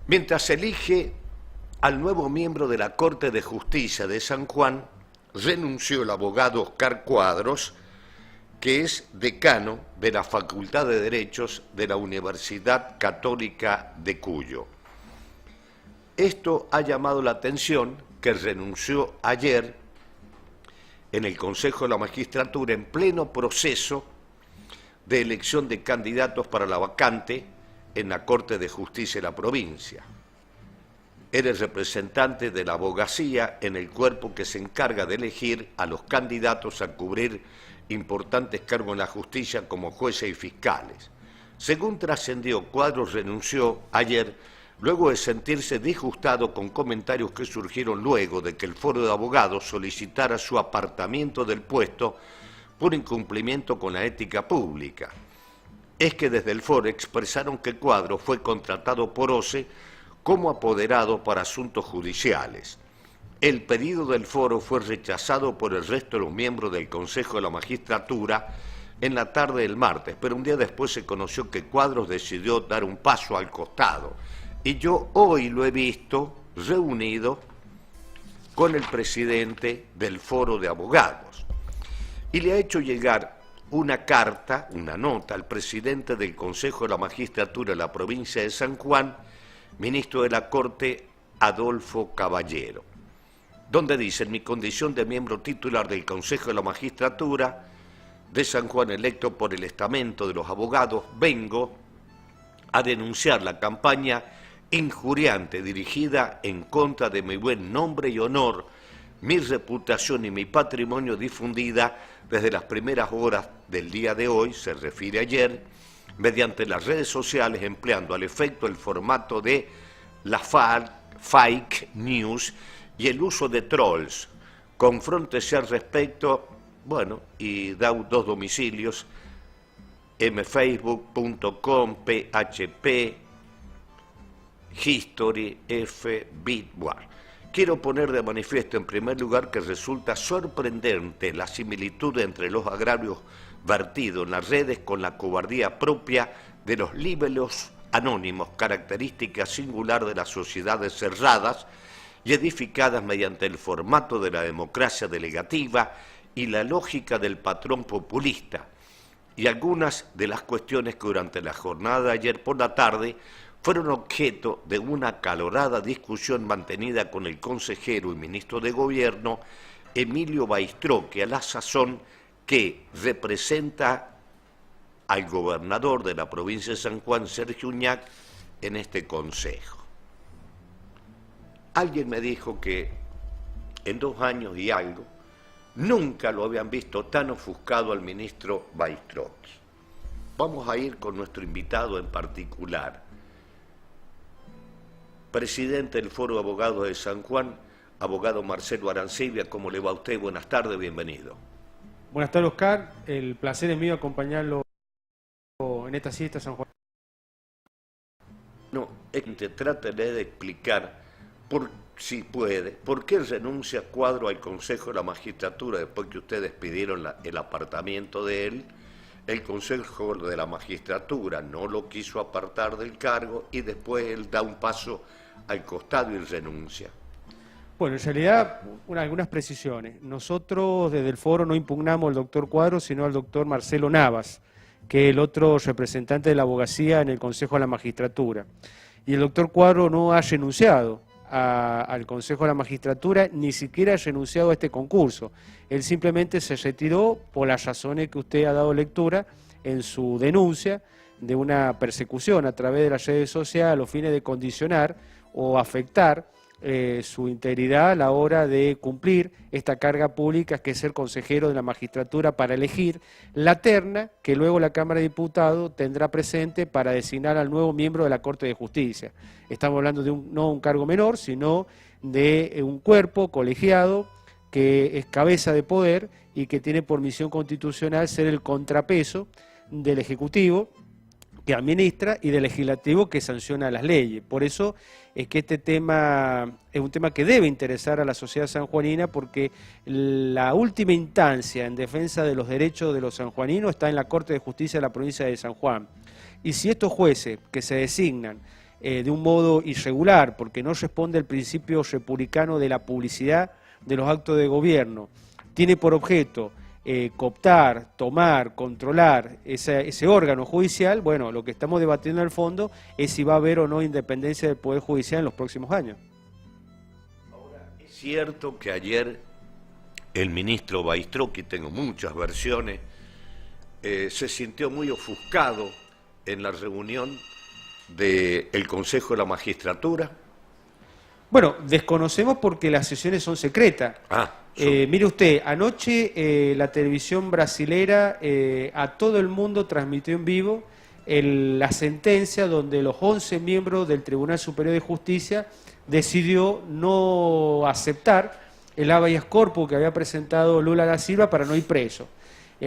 Mientras se elige al nuevo miembro de la Corte de Justicia de San Juan, renunció el abogado Oscar Cuadros, que es decano de la Facultad de Derechos de la Universidad Católica de Cuyo. Esto ha llamado la atención, que renunció ayer en el Consejo de la Magistratura en pleno proceso de elección de candidatos para la vacante en la Corte de Justicia de la provincia. Era el representante de la abogacía en el cuerpo que se encarga de elegir a los candidatos a cubrir importantes cargos en la justicia como jueces y fiscales. Según trascendió, Cuadros renunció ayer luego de sentirse disgustado con comentarios que surgieron luego de que el Foro de Abogados solicitara su apartamiento del puesto por incumplimiento con la ética pública. Es que desde el Foro expresaron que Cuadros fue contratado por OCE como apoderado para asuntos judiciales. El pedido del Foro fue rechazado por el resto de los miembros del Consejo de la Magistratura en la tarde del martes, pero un día después se conoció que Cuadros decidió dar un paso al costado. Y yo hoy lo he visto reunido con el presidente del Foro de Abogados. Y le ha hecho llegar una carta, una nota al presidente del Consejo de la Magistratura de la provincia de San Juan, ministro de la Corte, Adolfo Caballero, donde dice: en mi condición de miembro titular del Consejo de la Magistratura de San Juan, electo por el estamento de los abogados, vengo a denunciar la campaña injuriante dirigida en contra de mi buen nombre y honor, mi reputación y mi patrimonio difundida desde las primeras horas del día de hoy, se refiere a ayer, mediante las redes sociales, empleando al efecto el formato de la fake news y el uso de trolls. Confróntese al respecto, bueno, y da dos domicilios: mfacebook.com, php, history, bitwar. Quiero poner de manifiesto en primer lugar que resulta sorprendente la similitud entre los agravios vertidos en las redes con la cobardía propia de los libelos anónimos, característica singular de las sociedades cerradas y edificadas mediante el formato de la democracia delegativa y la lógica del patrón populista. Y algunas de las cuestiones que durante la jornada de ayer por la tarde fueron objeto de una acalorada discusión mantenida con el consejero y ministro de Gobierno, Emilio Baistró, a la sazón que representa al gobernador de la provincia de San Juan, Sergio Uñac, en este consejo. Alguien me dijo que en 2 años y algo nunca lo habían visto tan ofuscado al ministro Baistró. Vamos a ir con nuestro invitado en particular, presidente del Foro de Abogados de San Juan, abogado Marcelo Arancibia. ¿Cómo le va a usted? Buenas tardes, bienvenido. Buenas tardes, Oscar. El placer es mío acompañarlo en esta siesta, San Juan. No, trátele de explicar, si puede, por qué renuncia Cuadro al Consejo de la Magistratura después que ustedes pidieron el apartamiento de él. El Consejo de la Magistratura no lo quiso apartar del cargo y después él da un paso al costado y renuncia. Bueno, en realidad, algunas precisiones. Nosotros desde el Foro no impugnamos al doctor Cuadros, sino al doctor Marcelo Navas, que es el otro representante de la abogacía en el Consejo de la Magistratura. Y el doctor Cuadros no ha renunciado al Consejo de la Magistratura, ni siquiera ha renunciado a este concurso. Él simplemente se retiró por las razones que usted ha dado lectura en su denuncia de una persecución a través de las redes sociales a los fines de condicionar o afectar su integridad a la hora de cumplir esta carga pública que es ser consejero de la magistratura para elegir la terna que luego la Cámara de Diputados tendrá presente para designar al nuevo miembro de la Corte de Justicia. Estamos hablando de no un cargo menor, sino de un cuerpo colegiado que es cabeza de poder y que tiene por misión constitucional ser el contrapeso del Ejecutivo que administra y del Legislativo que sanciona las leyes. Por eso es que este tema es un tema que debe interesar a la sociedad sanjuanina, porque la última instancia en defensa de los derechos de los sanjuaninos está en la Corte de Justicia de la provincia de San Juan. Y si estos jueces que se designan de un modo irregular, porque no responde al principio republicano de la publicidad de los actos de gobierno. Tiene por objeto cooptar, tomar, controlar ese órgano judicial. Bueno, lo que estamos debatiendo en el fondo es si va a haber o no independencia del Poder Judicial en los próximos años. Ahora, es cierto que ayer el ministro Baistrocchi, tengo muchas versiones, se sintió muy ofuscado en la reunión del Consejo de la Magistratura. Bueno, desconocemos porque las sesiones son secretas. Mire usted, anoche la televisión brasilera a todo el mundo transmitió en vivo la sentencia donde los 11 miembros del Tribunal Superior de Justicia decidió no aceptar el habeas corpus que había presentado Lula da Silva para no ir preso.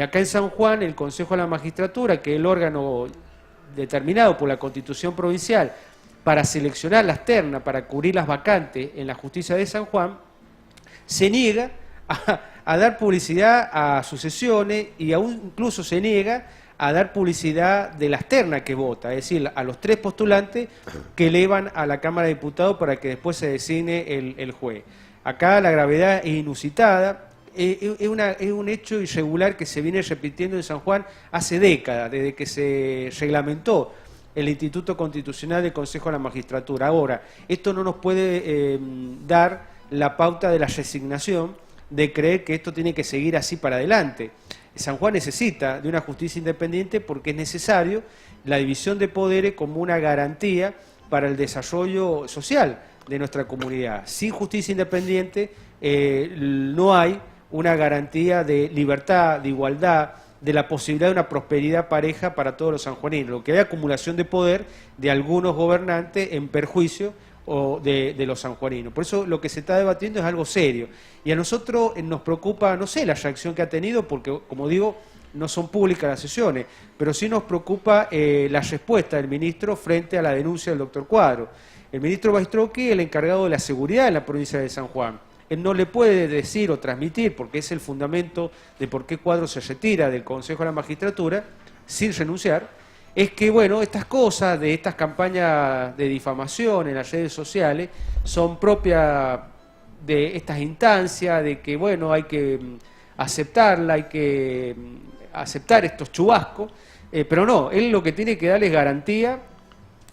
Acá en San Juan, el Consejo de la Magistratura, que es el órgano determinado por la Constitución Provincial para seleccionar las ternas, para cubrir las vacantes en la justicia de San Juan, se niega a dar publicidad a sus sesiones y aún incluso se niega a dar publicidad de las ternas que vota, es decir, a los 3 postulantes que elevan a la Cámara de Diputados para que después se designe el juez. Acá la gravedad es inusitada, es un hecho irregular que se viene repitiendo en San Juan hace décadas, desde que se reglamentó el Instituto Constitucional del Consejo de la Magistratura. Ahora, esto no nos puede dar la pauta de la resignación de creer que esto tiene que seguir así para adelante. San Juan necesita de una justicia independiente porque es necesario la división de poderes como una garantía para el desarrollo social de nuestra comunidad. Sin justicia independiente no hay una garantía de libertad, de igualdad, de la posibilidad de una prosperidad pareja para todos los sanjuaninos. Lo que hay acumulación de poder de algunos gobernantes en perjuicio de los sanjuaninos. Por eso lo que se está debatiendo es algo serio. Y a nosotros nos preocupa, no sé, la reacción que ha tenido, porque, como digo, no son públicas las sesiones, pero sí nos preocupa la respuesta del ministro frente a la denuncia del doctor Cuadro. El ministro Baistrocchi es el encargado de la seguridad en la provincia de San Juan. Él no le puede decir o transmitir, porque es el fundamento de por qué Cuadro se retira del Consejo de la Magistratura, sin renunciar, es que, bueno, estas cosas, de estas campañas de difamación en las redes sociales, son propias de estas instancias, de que, bueno, hay que aceptarla, hay que aceptar estos chubascos, pero no, él lo que tiene que darles garantía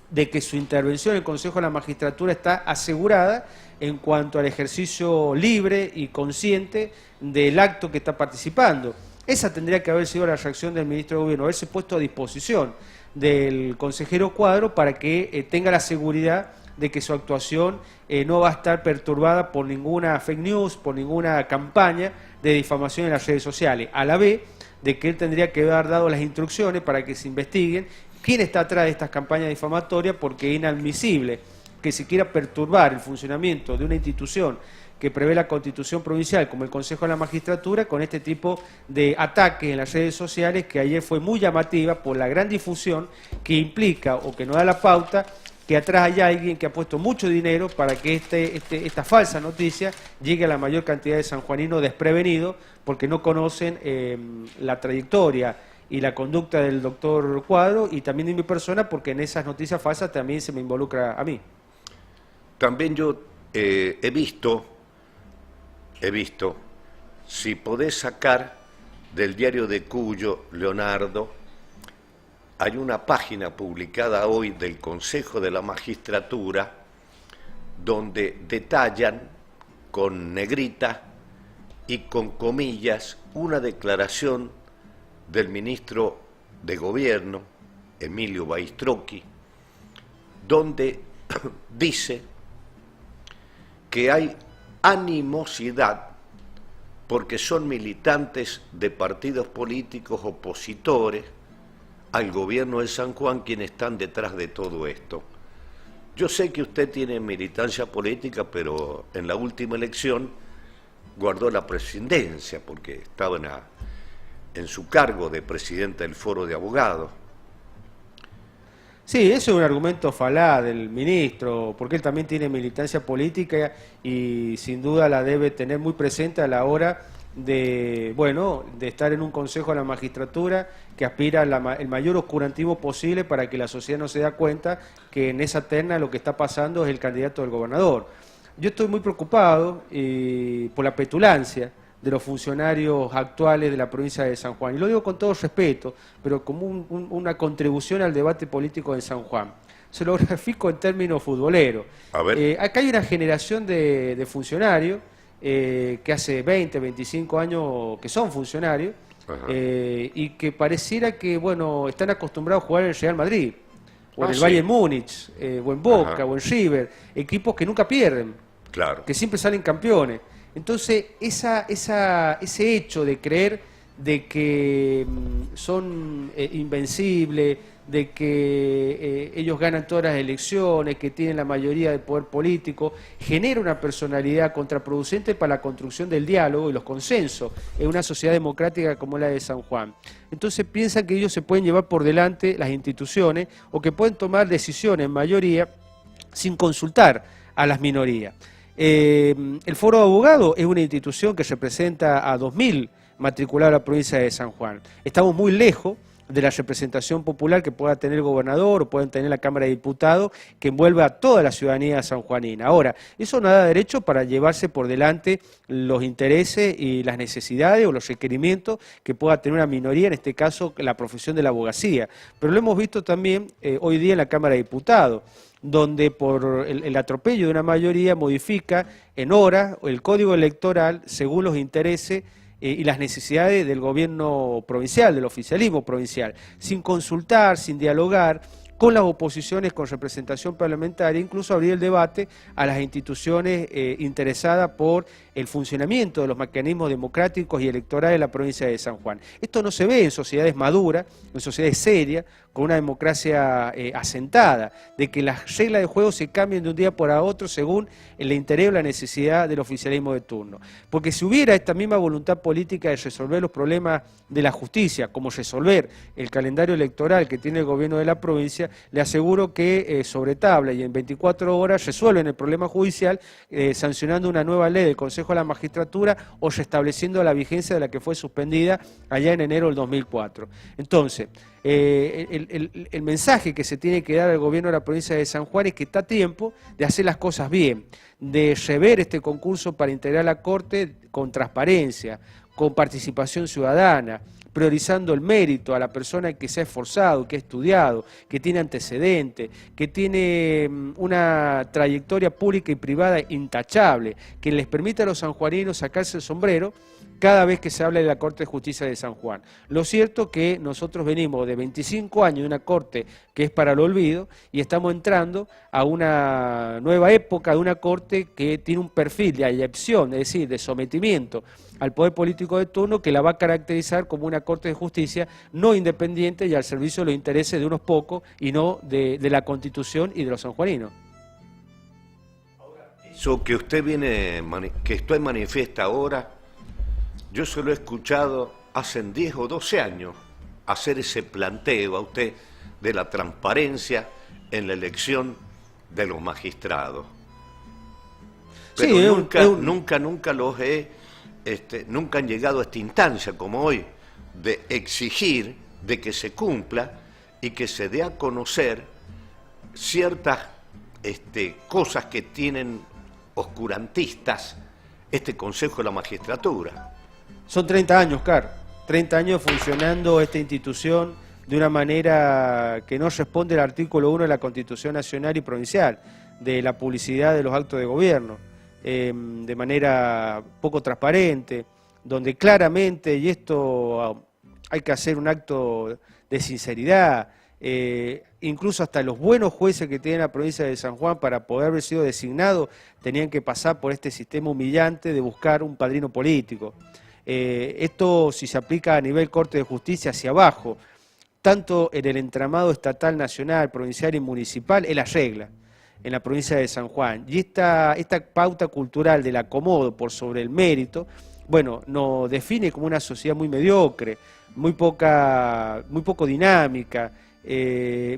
de que su intervención en el Consejo de la Magistratura está asegurada en cuanto al ejercicio libre y consciente del acto que está participando. Esa tendría que haber sido la reacción del ministro de Gobierno, haberse puesto a disposición del consejero Cuadro para que tenga la seguridad de que su actuación no va a estar perturbada por ninguna fake news, por ninguna campaña de difamación en las redes sociales, a la vez de que él tendría que haber dado las instrucciones para que se investiguen quién está atrás de estas campañas difamatorias, porque es inadmisible que se quiera perturbar el funcionamiento de una institución que prevé la Constitución Provincial, como el Consejo de la Magistratura, con este tipo de ataques en las redes sociales, que ayer fue muy llamativa por la gran difusión que implica o que nos da la pauta que atrás hay alguien que ha puesto mucho dinero para que esta falsa noticia llegue a la mayor cantidad de sanjuaninos desprevenidos, porque no conocen la trayectoria y la conducta del doctor Cuadro, y también de mi persona, porque en esas noticias falsas también se me involucra a mí. También yo he visto, si podés sacar del diario de Cuyo, Leonardo, hay una página publicada hoy del Consejo de la Magistratura donde detallan con negrita y con comillas una declaración del ministro de Gobierno, Emilio Baistrocchi, donde dice que hay animosidad porque son militantes de partidos políticos opositores al gobierno de San Juan quienes están detrás de todo esto. Yo sé que usted tiene militancia política, pero en la última elección guardó la presidencia porque estaba en su cargo de presidente del Foro de Abogados. Sí, eso es un argumento falaz del ministro, porque él también tiene militancia política y sin duda la debe tener muy presente a la hora bueno, de estar en un consejo de la magistratura que aspira el mayor oscurantismo posible para que la sociedad no se dé cuenta que en esa terna lo que está pasando es el candidato del gobernador. Yo estoy muy preocupado por la petulancia de los funcionarios actuales de la provincia de San Juan. Y lo digo con todo respeto, pero como una contribución al debate político de San Juan. Se lo grafico en términos futboleros. A ver. Acá hay una generación de funcionarios que hace 20, 25 años que son funcionarios y que pareciera que, bueno, están acostumbrados a jugar en el Real Madrid, o en el Bayern Múnich, o en Boca, o en River, equipos que nunca pierden, claro, que siempre salen campeones. Entonces, ese hecho de creer de que son invencibles, de que ellos ganan todas las elecciones, que tienen la mayoría del poder político, genera una personalidad contraproducente para la construcción del diálogo y los consensos en una sociedad democrática como la de San Juan. Entonces piensan que ellos se pueden llevar por delante las instituciones o que pueden tomar decisiones en mayoría sin consultar a las minorías. El Foro de Abogados es una institución que representa a 2.000 matriculados en la provincia de San Juan. Estamos muy lejos de la representación popular que pueda tener el gobernador o pueden tener la Cámara de Diputados, que envuelve a toda la ciudadanía sanjuanina. Ahora, eso no da derecho para llevarse por delante los intereses y las necesidades o los requerimientos que pueda tener una minoría, en este caso la profesión de la abogacía. Pero lo hemos visto también hoy día en la Cámara de Diputados, donde por el atropello de una mayoría modifica en horas el código electoral según los intereses y las necesidades del gobierno provincial, del oficialismo provincial, sin consultar, sin dialogar con las oposiciones, con representación parlamentaria, incluso abrir el debate a las instituciones interesadas por el funcionamiento de los mecanismos democráticos y electorales de la provincia de San Juan. Esto no se ve en sociedades maduras, en sociedades serias, con una democracia asentada, de que las reglas de juego se cambien de un día para otro según el interés o la necesidad del oficialismo de turno. Porque si hubiera esta misma voluntad política de resolver los problemas de la justicia, como resolver el calendario electoral que tiene el gobierno de la provincia, le aseguro que sobre tabla y en 24 horas resuelven el problema judicial sancionando una nueva ley del Consejo de la Magistratura o restableciendo la vigencia de la que fue suspendida allá en enero del 2004. Entonces, el mensaje que se tiene que dar al gobierno de la provincia de San Juan es que está a tiempo de hacer las cosas bien, de rever este concurso para integrar la Corte con transparencia, con participación ciudadana, priorizando el mérito a la persona que se ha esforzado, que ha estudiado, que tiene antecedentes, que tiene una trayectoria pública y privada intachable, que les permite a los sanjuaninos sacarse el sombrero cada vez que se habla de la Corte de Justicia de San Juan. Lo cierto es que nosotros venimos de 25 años de una Corte que es para el olvido y estamos entrando a una nueva época de una Corte que tiene un perfil de adhesión, es decir, de sometimiento al poder político de turno que la va a caracterizar como una Corte de Justicia no independiente y al servicio de los intereses de unos pocos y no de la Constitución y de los sanjuaninos. Eso que usted que usted manifiesta ahora, yo se lo he escuchado hace 10 o 12 años hacer ese planteo a usted de la transparencia en la elección de los magistrados. Pero sí, nunca los he, nunca han llegado a esta instancia como hoy de exigir de que se cumpla y que se dé a conocer ciertas cosas que tienen oscurantistas este Consejo de la Magistratura. Son 30 años, Car, 30 años funcionando esta institución de una manera que no responde al artículo 1 de la Constitución Nacional y Provincial, de la publicidad de los actos de gobierno, de manera poco transparente, donde claramente, y esto hay que hacer un acto de sinceridad, incluso hasta los buenos jueces que tiene la provincia de San Juan para poder haber sido designados tenían que pasar por este sistema humillante de buscar un padrino político. Esto si se aplica a nivel Corte de Justicia hacia abajo, tanto en el entramado estatal, nacional, provincial y municipal, es la regla en la provincia de San Juan. Y esta pauta cultural del acomodo por sobre el mérito, bueno, nos define como una sociedad muy mediocre, muy poco dinámica,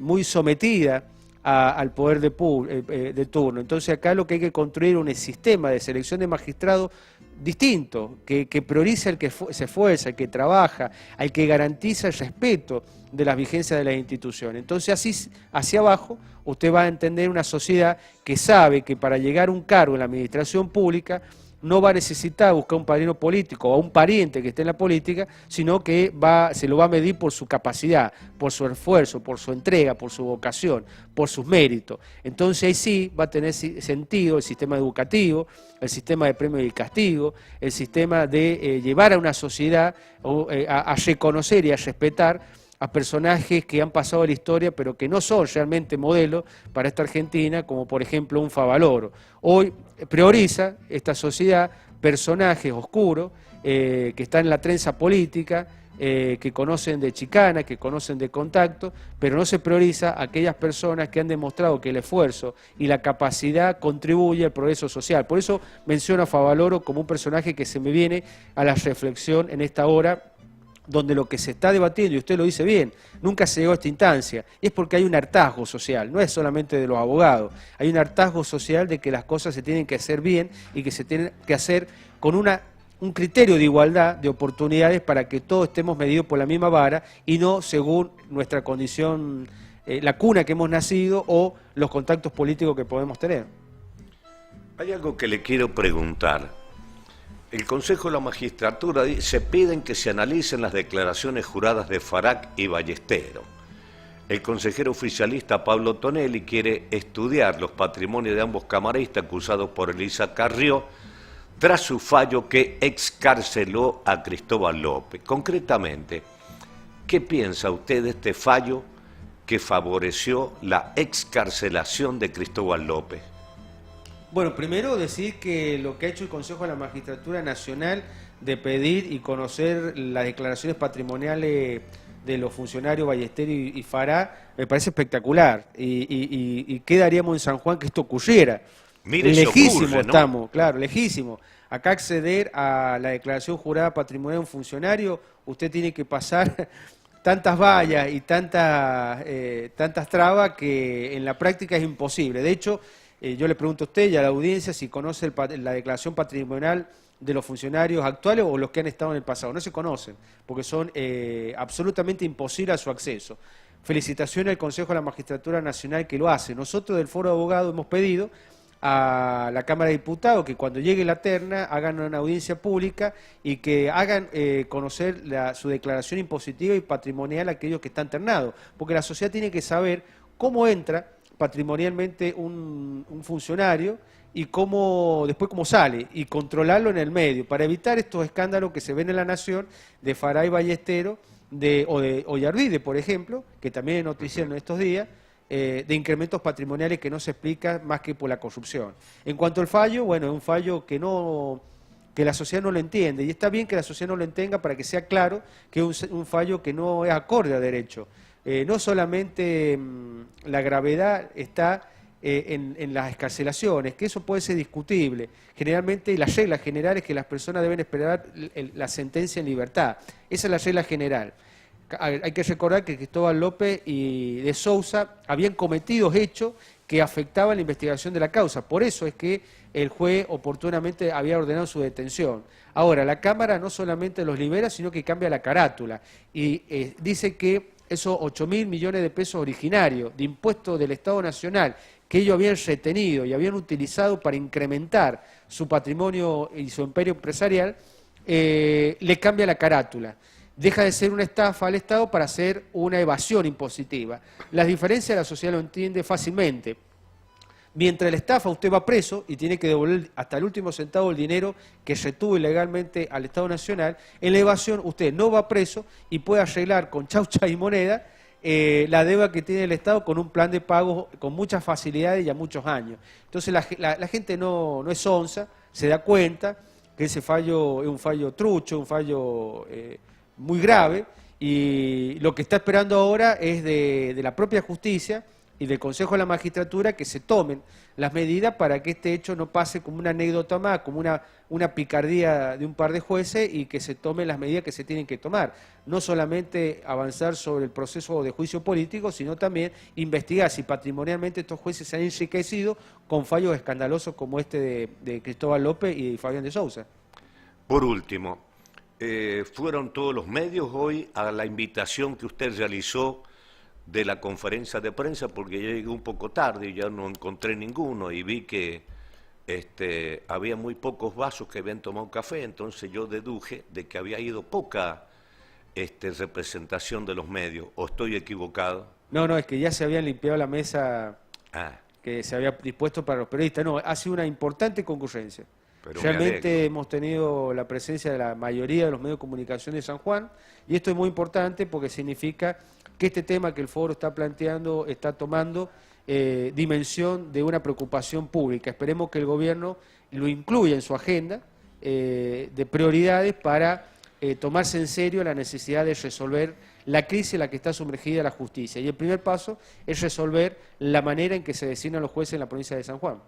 muy sometida al poder de turno. Entonces acá lo que hay que construir es un sistema de selección de magistrados distinto, que prioriza al que se esfuerza, al que trabaja, al que garantiza el respeto de las vigencias de las instituciones. Entonces así hacia abajo usted va a entender una sociedad que sabe que para llegar a un cargo en la administración pública no va a necesitar buscar un padrino político o a un pariente que esté en la política, sino que se lo va a medir por su capacidad, por su esfuerzo, por su entrega, por su vocación, por sus méritos. Entonces ahí sí va a tener sentido el sistema educativo, el sistema de premio y castigo, el sistema de llevar a una sociedad a reconocer y a respetar a personajes que han pasado a la historia pero que no son realmente modelos para esta Argentina, como por ejemplo un Favaloro. Hoy prioriza esta sociedad personajes oscuros que están en la trenza política, que conocen de chicana, que conocen de contacto, pero no se prioriza a aquellas personas que han demostrado que el esfuerzo y la capacidad contribuye al progreso social. Por eso menciono a Favaloro como un personaje que se me viene a la reflexión en esta hora, donde lo que se está debatiendo, y usted lo dice bien, nunca se llegó a esta instancia, y es porque hay un hartazgo social, no es solamente de los abogados, hay un hartazgo social de que las cosas se tienen que hacer bien y que se tienen que hacer con un criterio de igualdad de oportunidades para que todos estemos medidos por la misma vara y no según nuestra condición, la cuna que hemos nacido o los contactos políticos que podemos tener. Hay algo que le quiero preguntar. El Consejo de la Magistratura se piden que se analicen las declaraciones juradas de Farac y Ballestero. El consejero oficialista Pablo Tonelli quiere estudiar los patrimonios de ambos camaristas acusados por Elisa Carrió tras su fallo que excarceló a Cristóbal López. Concretamente, ¿qué piensa usted de este fallo que favoreció la excarcelación de Cristóbal López? Bueno, primero decir que lo que ha hecho el Consejo de la Magistratura Nacional de pedir y conocer las declaraciones patrimoniales de los funcionarios Ballestero y Fará me parece espectacular. Y ¿qué daríamos en San Juan que esto ocurriera? Mire, lejísimo ocurre, ¿no? Estamos, claro, lejísimo. Acá acceder a la declaración jurada patrimonial de un funcionario, usted tiene que pasar tantas vallas y tantas trabas que en la práctica es imposible. De hecho, yo le pregunto a usted y a la audiencia si conoce la declaración patrimonial de los funcionarios actuales o los que han estado en el pasado. No se conocen, porque son absolutamente imposibles a su acceso. Felicitaciones al Consejo de la Magistratura Nacional que lo hace. Nosotros del Foro de Abogados hemos pedido a la Cámara de Diputados que cuando llegue la terna hagan una audiencia pública y que hagan conocer su declaración impositiva y patrimonial a aquellos que están ternados, porque la sociedad tiene que saber cómo entra patrimonialmente un funcionario y después cómo sale, y controlarlo en el medio, para evitar estos escándalos que se ven en la Nación de Fará y Ballestero, o de Ollarvide, por ejemplo, que también es noticia en estos días, de incrementos patrimoniales que no se explican más que por la corrupción. En cuanto al fallo, bueno, es un fallo que la sociedad no lo entiende, y está bien que la sociedad no lo entienda para que sea claro que es un fallo que no es acorde a derecho. No solamente la gravedad está en las excarcelaciones, que eso puede ser discutible. Generalmente la regla general es que las personas deben esperar la sentencia en libertad. Esa es la regla general. Hay que recordar que Cristóbal López y de Sousa habían cometido hechos que afectaban la investigación de la causa. Por eso es que el juez oportunamente había ordenado su detención. Ahora, la Cámara no solamente los libera, sino que cambia la carátula y dice que esos 8.000 millones de pesos originarios de impuestos del Estado Nacional que ellos habían retenido y habían utilizado para incrementar su patrimonio y su imperio empresarial, le cambia la carátula. Deja de ser una estafa al Estado para ser una evasión impositiva. Las diferencias la sociedad lo entiende fácilmente. Mientras la estafa usted va preso y tiene que devolver hasta el último centavo el dinero que retuvo ilegalmente al Estado Nacional, en la evasión usted no va preso y puede arreglar con chaucha y moneda la deuda que tiene el Estado con un plan de pago con muchas facilidades y a muchos años. Entonces la gente no es onza, se da cuenta que ese fallo es un fallo trucho, un fallo muy grave, y lo que está esperando ahora es de la propia justicia y del Consejo de la Magistratura que se tomen las medidas para que este hecho no pase como una anécdota más, como una picardía de un par de jueces, y que se tomen las medidas que se tienen que tomar. No solamente avanzar sobre el proceso de juicio político, sino también investigar si patrimonialmente estos jueces se han enriquecido con fallos escandalosos como este de Cristóbal López y Fabián de Sousa. Por último, fueron todos los medios hoy a la invitación que usted realizó de la conferencia de prensa, porque yo llegué un poco tarde y ya no encontré ninguno y vi que había muy pocos vasos que habían tomado café, entonces yo deduje de que había ido poca representación de los medios, ¿o estoy equivocado? No, es que ya se habían limpiado la mesa que se había dispuesto para los periodistas. No, ha sido una importante concurrencia. Pero realmente hemos tenido la presencia de la mayoría de los medios de comunicación de San Juan, y esto es muy importante porque significa que este tema que el foro está planteando está tomando dimensión de una preocupación pública. Esperemos que el gobierno lo incluya en su agenda de prioridades para tomarse en serio la necesidad de resolver la crisis en la que está sumergida la justicia. Y el primer paso es resolver la manera en que se designan los jueces en la provincia de San Juan.